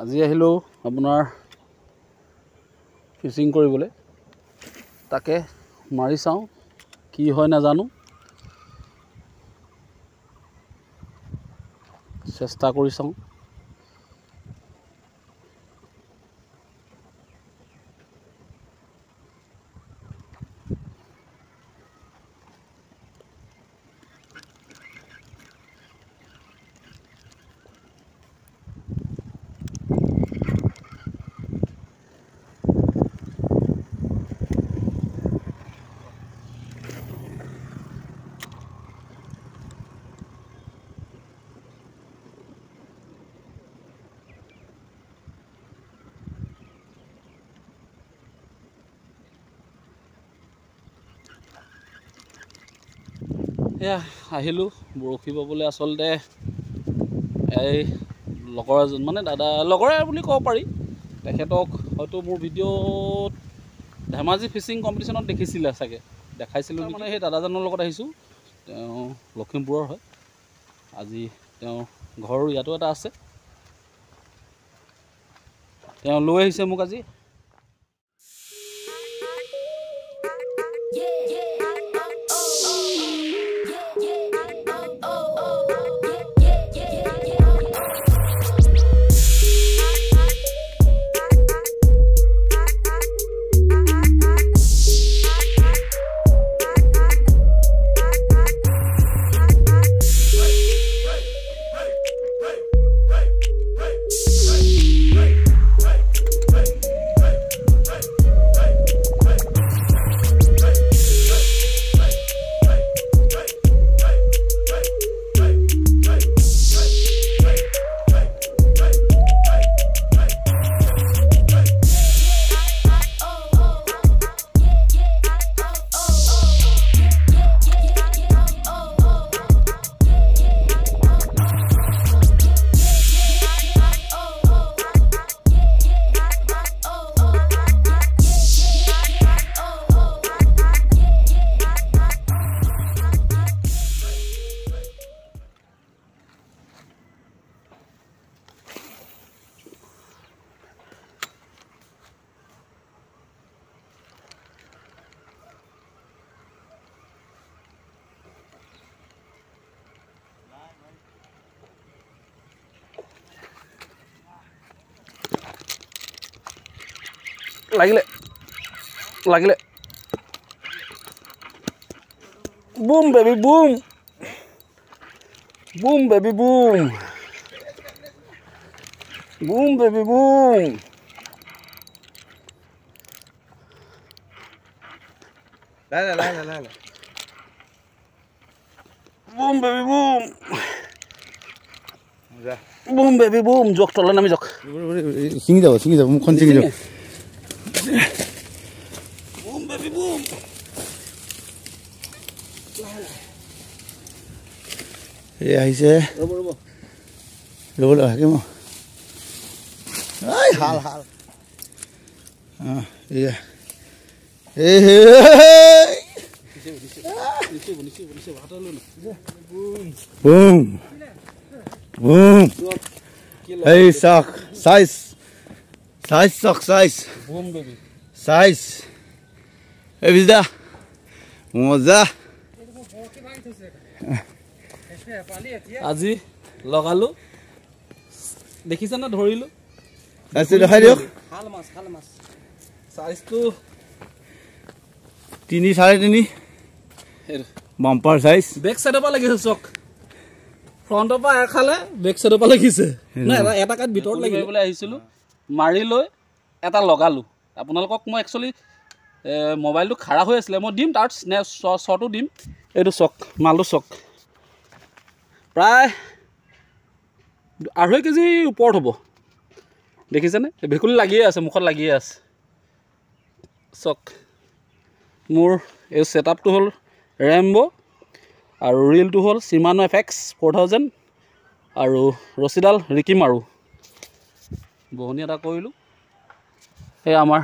আজি আহিলো আপোনাৰ ফিশিং কৰিবলৈ তাকে মাৰি চাওঁ কি হয় নাজানো চেষ্টা কৰি চাওঁ এয়া আহিলোঁ বৰশী বাবলৈ আচলতে এই লগৰ এজন মানে দাদা লগৰে বুলি ক'ব পাৰি তেখেতক হয়তো মোৰ ভিডিঅ'ত ধেমাজি ফিচিং কম্পিটিশ্যনত দেখিছিলে চাগে দেখাইছিলোঁ মানে সেই দাদাজনৰ লগত আহিছোঁ তেওঁ লখিমপুৰৰ হয় আজি তেওঁ ঘৰ ইয়াতো এটা আছে তেওঁ লৈ আহিছে মোক আজি লাগিলে broom baby boom boom baby boom boom baby boom boom baby boom boom baby broom জক তলে নামি জক ছিঙি যাব মুখখন ছিঙি যাব বুম বেবি বুম এই আহিছে ৰ'ব হাকিম হাল এয়া এই বুম বুম এই চাক সাইজ বুম বেবি সাইজ এই বিজা মজা আজি লগালো দেখিছা না ধৰিলো আছে দেখাই দিয়ক খাল মাছ সাইজটো 3 3.5 বাম্পাৰ সাইজ বেক সাইডৰ পৰা লাগিছে চক ফ্ৰণ্টৰ পৰা এখালে বেক সাইডৰ পৰা লাগিছে না এটা কাট ভিতৰত লাগিবলৈ আহিছিলো মাৰি লৈ এটা লগালো আপোনালোকক মই একচুয়ালি মোবাইলটো খাৰা হৈ আছিল মই দিম তাৰ শ্বটো দিম এইটো চক মালটো চক প্ৰায় 2.5 কেজি ওপৰত হ'ব দেখিছেনে ভেকুলি লাগিয়ে আছে মুখত লাগিয়ে আছে চক মোৰ এই সেটআপটো হ'ল ৰেম্বো আৰু ৰিলটো হ'ল Shimano FX 4000 আৰু ৰছিডাল ৰিকি মাৰু বহনি এটা কৰিলোঁ এই আমাৰ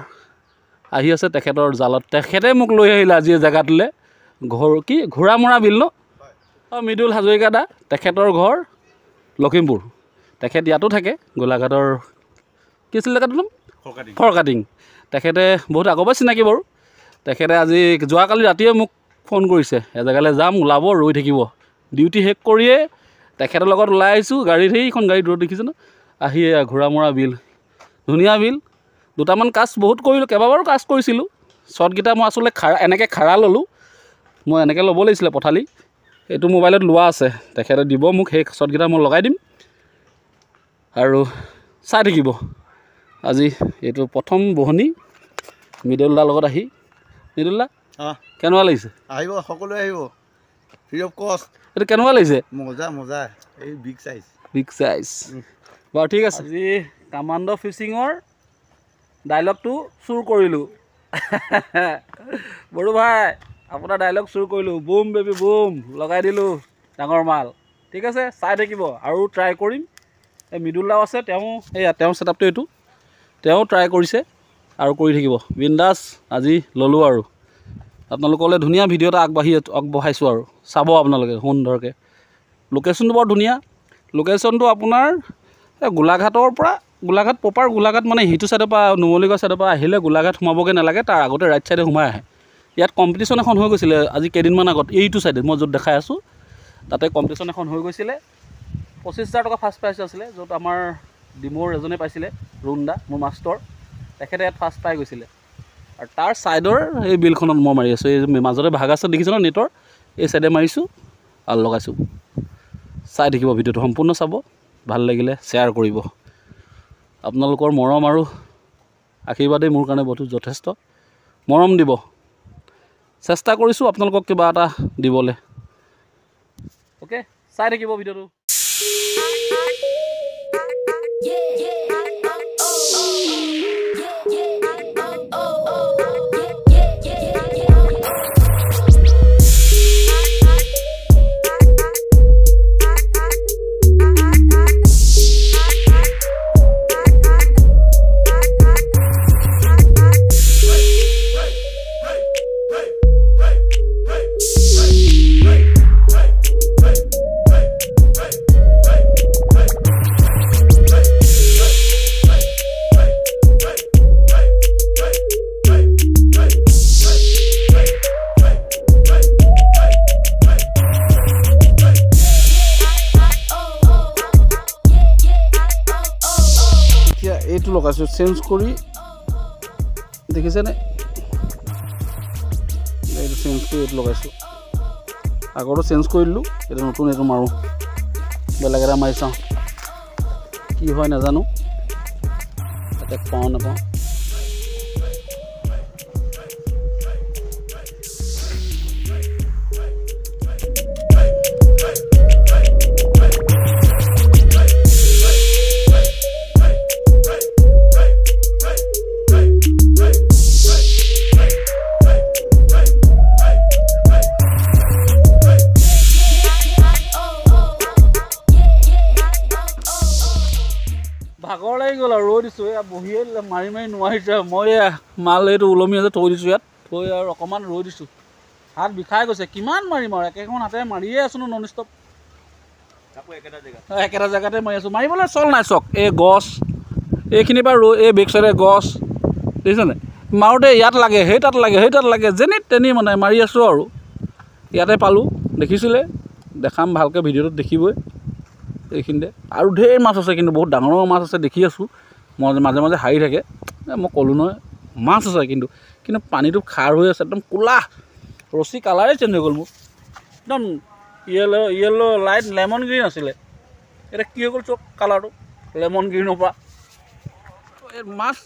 আহি আছে তেখেতৰ জালত তেখেতে মোক লৈ আহিলে আজি জেগাটোলৈ ঘৰ কি ঘোঁৰামৰা বিল ন মৃদুল হাজৰিকা দা তেখেতৰ ঘৰ লখিমপুৰ তেখেত ইয়াতো থাকে গোলাঘাটৰ কি আছিল জেগাটোৰ নাম ফৰকাটিং তেখেতে বহুত আগৰ পৰাই চিনাকি বাৰু তেখেতে আজি যোৱাকালি ৰাতিয়ে মোক ফোন কৰিছে এজেগালৈ যাম ওলাব ৰৈ থাকিব ডিউটি শেষ কৰিয়ে তেখেতৰ লগত ওলাই আহিছোঁ গাড়ীত সেইখন গাড়ী দূৰত দেখিছে ন আহি ঘোঁৰামৰা বিল ধুনীয়া বিল দুটামান কাজ বহুত কৰিলোঁ কেইবাবাৰো কাজ কৰিছিলোঁ শ্বটকেইটা মই আচলতে এনেকৈ খাৰা ল'লোঁ মই এনেকৈ ল'ব লাগিছিলে পথালি এইটো মোবাইলত লোৱা আছে তেখেতে দিব মোক সেই শ্বটকেইটা মই লগাই দিম আৰু চাই থাকিব আজি এইটো প্ৰথম বহনি মৃদুলদাৰ লগত আহি মৃদুলদা কেনেকুৱা লাগিছে আহিব সকলোৱে আহিব ফ্ৰী অফ কষ্ট এইটো কেনেকুৱা লাগিছে মজা মজা এই বিগ চাইজ বাৰু ঠিক আছে আজি কামাণ্ড ফিচিঙৰ ডাইলগটো চুৰ কৰিলোঁ বড়ো ভাই আপোনাৰ ডাইলগ চুৰ কৰিলোঁ বুম বেবি বুম লগাই দিলোঁ ডাঙৰ মাল ঠিক আছে চাই থাকিব আৰু ট্ৰাই কৰিম এই মৃদুলদাও আছে তেওঁৰ ছেটআপটো এইটো তেওঁ ট্ৰাই কৰিছে আৰু কৰি থাকিব বিন্দাছ আজি ল'লোঁ আৰু আপোনালোকলৈ ধুনীয়া ভিডিঅ' এটা আগবঢ়াইছোঁ আৰু চাব আপোনালোকে সুন্দৰকৈ লোকেশ্যনটো বৰ ধুনীয়া লোকেশ্যনটো আপোনাৰ গোলাঘাট প্ৰপাৰ গোলাঘাট মানে সেইটো ছাইডৰ পৰা নুমলীগড় ছাইডৰ পৰা আহিলে গোলাঘাট সোমাবগৈ নালাগে তাৰ আগতে ৰাইট ছাইডে সোমাই আহে ইয়াত কম্পিটিশ্যন এখন হৈ গৈছিলে আজি কেইদিনমান আগত এইটো ছাইডে মই য'ত দেখাই আছোঁ তাতে কম্পিটিশ্যন এখন হৈ গৈছিলে 25,000 টকা ফাৰ্ষ্ট প্ৰাইজ আছিলে য'ত আমাৰ ডিমৌৰ এজনে পাইছিলে ৰুণ্ডা মোৰ মাষ্টৰ তেখেতে ইয়াত ফাৰ্ষ্ট পাই গৈছিলে আৰু তাৰ ছাইডৰ এই বিলখনত মই মাৰি আছোঁ এই মাজতে ভাগ আছে দেখিছোঁ ন নেটৰ এই ছাইডে মাৰিছোঁ আৰু লগাইছোঁ চাই থাকিব ভিডিঅ'টো সম্পূৰ্ণ চাব ভাল লাগিলে শ্বেয়াৰ কৰিব আপোনালোকৰ মৰম আৰু আশীৰ্বাদেই মোৰ কাৰণে বহুত যথেষ্ট মৰম দিব চেষ্টা কৰিছোঁ আপোনালোকক কিবা এটা দিবলৈ অ'কে চাই থাকিব ভিডিঅ'টো এইটো লগাইছোঁ চেঞ্জ কৰি দেখিছেনে এইটো চেঞ্জ কৰি এইটো লগাইছোঁ আগৰটো চেঞ্জ কৰি দিলোঁ এইটো নতুন এইটো মাৰোঁ বেলেগ এটা মাৰি চাওঁ কি হয় নাজানো তাতে পাওঁ নাপাওঁ ভাগৰ লাগি গ'ল আৰু ৰৈ দিছোঁ এয়া বহিয়ে মাৰি নোৱাৰিছে মই মাল এইটো ওলমি আছে থৈ দিছোঁ ইয়াত থৈ আৰু অকণমান ৰৈ দিছোঁ হাত বিষাই গৈছে কিমান মাৰিম আৰু একেখন হাতে মাৰিয়ে আছোঁ নন ষ্টপ একেটা জেগাতে মাৰি আছোঁ মাৰিবলৈ চল নাই চক এই গছ এইখিনিৰ পৰা এই বেক চাইডে গছ দেখিছেনে মাৰোঁতে ইয়াত লাগে সেই তাত লাগে যেনি তেনি মানে মাৰি আছোঁ আৰু ইয়াতে পালোঁ দেখিছিলে দেখাম ভালকৈ ভিডিঅ'টোত দেখিবই এইখিনিতে আৰু ঢেৰ মাছ আছে কিন্তু বহুত ডাঙৰ মাছ আছে দেখি আছোঁ মই মাজে মাজে হাৰি থাকে মই ক'লোঁ নহয় মাছ আছে কিন্তু পানীটো খাৰ হৈ আছে একদম ক'লা ৰছী কালাৰে চেঞ্জ হৈ গ'ল মোৰ একদম য়েল্ল' লাইট লেমন গ্ৰীণ আছিলে এতিয়া কি হৈ গ'ল চব কালাৰটো লেমন গ্ৰীণৰ পৰা এই মাছ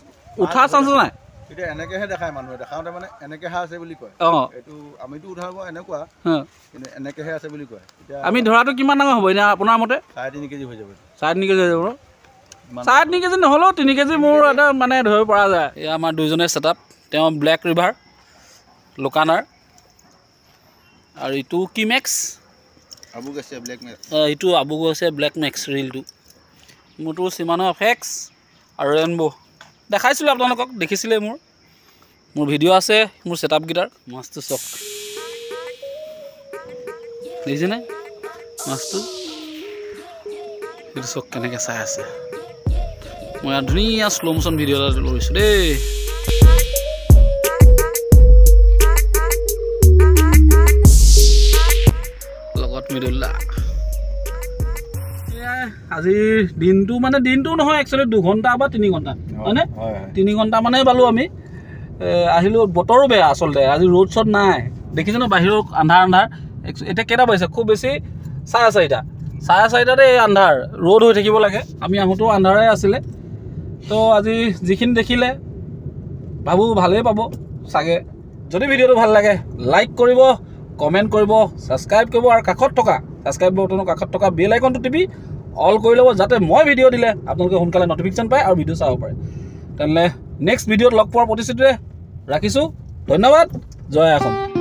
উঠা চান্স নাই এতিয়া এনেকৈহে দেখায় মানুহে দেখাওঁতে মানে এনেকৈহে আছে বুলি কয় এইটো আমিতো উঠাব এনেকুৱা কিন্তু এনেকৈহে আছে বুলি কয় এতিয়া আমি ধৰাটো কিমান ডাঙৰ হ'ব এতিয়া আপোনাৰ মতে 3.5 কেজি হৈ যাব 3.5 কেজি হৈ যাব 3.5 কেজি নহ'লেও 3 কেজি মোৰ এটা মানে ধৰিব পৰা যায় এয়া আমাৰ দুইজনে ছেটআপ তেওঁ ব্লেক ৰিভাৰ লোকানাৰ আৰু ইটো কি মেক্স আবুগাছে ব্লেক মেক্স ইটো আবুগাছে ব্লেক মেক্স ৰিলটো মোৰটো চিমানো এফেক্স আৰু ৰেইনবো দেখাইছিলোঁ আপোনালোকক দেখিছিলে মোৰ ভিডিঅ' আছে মোৰ ছেটআপকেইটাৰ মাছটো চক দেখিছেনে মাছটো এইটো চক কেনেকৈ চাই আছে মই ধুনীয়া শ্ল' মোশ্যন ভিডিঅ' এটা লৈছোঁ দেই লগত মৃদুল্লা আজিৰ দিনটো মানে দিনটো নহয় একচুৱেলি 2 ঘণ্টা বা 3 ঘণ্টা হয়নে 3 ঘণ্টা মানে পালোঁ আমি আহিলোঁ বতৰো বেয়া আচলতে আজি ৰ'দ চ'দ নাই দেখিছে ন বাহিৰৰ আন্ধাৰ এতিয়া কেইটা বাজিছে খুব বেছি 4:30 এই আন্ধাৰ ৰ'দ হৈ থাকিব লাগে আমি আহোঁতেও আন্ধাৰে আছিলে তো আজি যিখিনি দেখিলে ভাবোঁ ভালেই পাব চাগে যদি ভিডিঅ'টো ভাল লাগে লাইক কৰিব কমেণ্ট কৰিব ছাবস্ক্ৰাইব কৰিব আৰু কাষত থকা ছাবস্ক্ৰাইব বটনৰ কাষত থকা বেল আইকনটো টিপি অল কৰি ল'ব যাতে মই ভিডিঅ' দিলে আপোনালোকে সোনকালে নটিফিকেশ্যন পায় আৰু ভিডিঅ' চাব পাৰে তেনেহ'লে নেক্সট ভিডিঅ'ত লগ পোৱাৰ প্ৰতিশ্ৰুতিৰে ৰাখিছোঁ ধন্যবাদ জয় আসন